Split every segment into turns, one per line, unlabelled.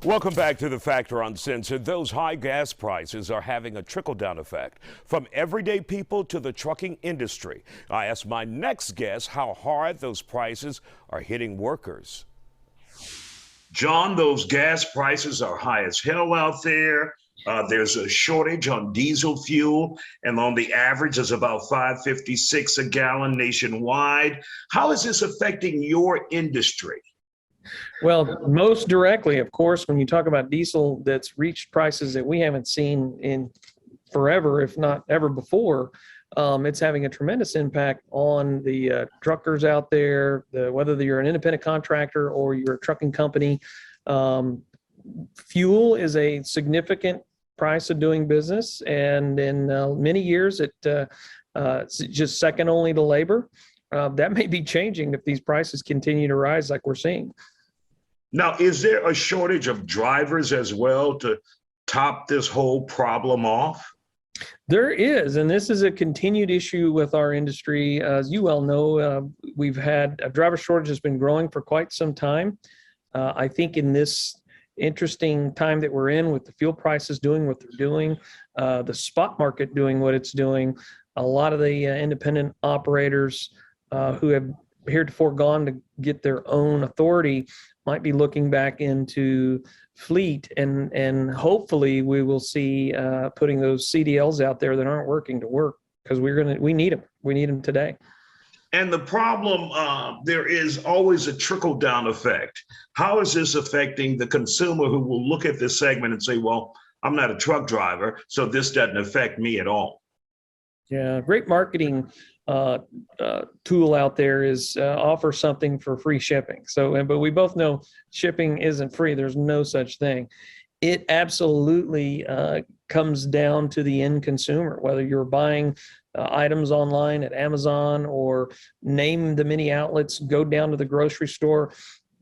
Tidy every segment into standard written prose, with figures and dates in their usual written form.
Welcome back to The Factor Uncensored. Those high gas prices are having a trickle-down effect from everyday people to the trucking industry. I asked my next guest how hard those prices are hitting workers.
John, those gas prices are high as hell out there. There's a shortage on diesel fuel, and on the average, it's about $5.56 a gallon nationwide. How is this affecting your industry?
Well, most directly, of course, when you talk about diesel that's reached prices that we haven't seen in forever, if not ever before, it's having a tremendous impact on the truckers out there, whether you're an independent contractor or you're a trucking company. Fuel is a significant price of doing business, and in many years, it's just second only to labor. That may be changing if these prices continue to rise like we're seeing.
Now, is there a shortage of drivers as well to top this whole problem off?
There is, and this is a continued issue with our industry. As you well know, we've had a driver shortage has been growing for quite some time. I think in this interesting time that we're in, with the fuel prices doing what they're doing, the spot market doing what it's doing, a lot of the independent operators who have heretofore gone to get their own authority might be looking back into fleet, and hopefully we will see putting those CDLs out there that aren't working to work, because we need them today.
And the problem, there is always a trickle down effect. How is this affecting the consumer who will look at this segment and say, well, I'm not a truck driver, so this doesn't affect me at all?
Yeah, great marketing tool out there is offer something for free shipping. But we both know shipping isn't free. There's no such thing. It absolutely comes down to the end consumer, whether you're buying items online at Amazon or name the many outlets, go down to the grocery store.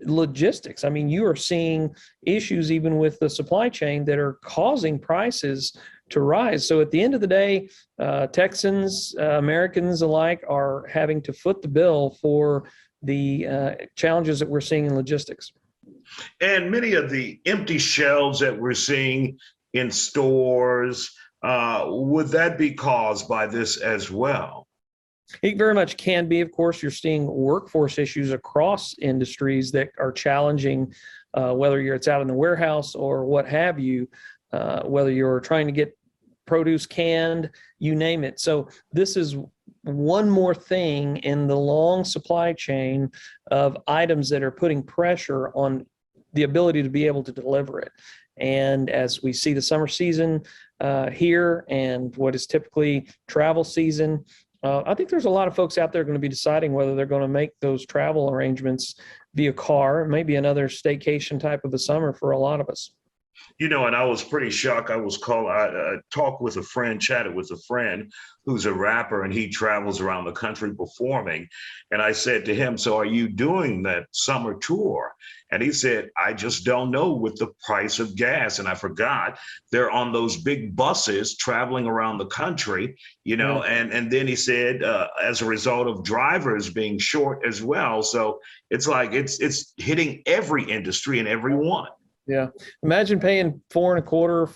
Logistics. I mean, you are seeing issues even with the supply chain that are causing prices to rise. So at the end of the day, Texans, Americans alike are having to foot the bill for the challenges that we're seeing in logistics.
And many of the empty shelves that we're seeing in stores, would that be caused by this as well?
It very much can be. Of course, you're seeing workforce issues across industries that are challenging, whether it's out in the warehouse or what have you, whether you're trying to get produce canned, you name it. So this is one more thing in the long supply chain of items that are putting pressure on the ability to be able to deliver it. And as we see the summer season here and what is typically travel season, I think there's a lot of folks out there going to be deciding whether they're going to make those travel arrangements via car, maybe another staycation type of a summer for a lot of us.
You know, and I was pretty shocked. I talked with a friend, chatted with a friend who's a rapper, and he travels around the country performing. And I said to him, so are you doing that summer tour? And he said, I just don't know with the price of gas. And I forgot they're on those big buses traveling around the country, you know, and then he said, as a result of drivers being short as well. So it's like it's hitting every industry and everyone.
Yeah. Imagine paying $4.25,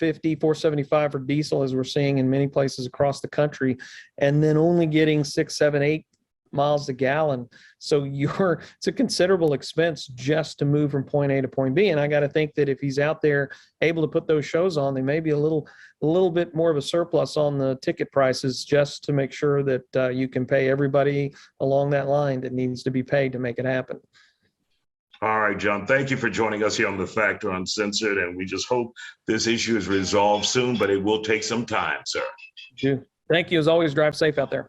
$4.50, $4.75 for diesel, as we're seeing in many places across the country, and then only getting 6, 7, 8 miles a gallon. So it's a considerable expense just to move from point A to point B. And I got to think that if he's out there able to put those shows on, they may be a little bit more of a surplus on the ticket prices, just to make sure that you can pay everybody along that line that needs to be paid to make it happen.
All right, John, thank you for joining us here on The Factor Uncensored, and we just hope this issue is resolved soon, but it will take some time, sir.
Thank you. As always, drive safe out there.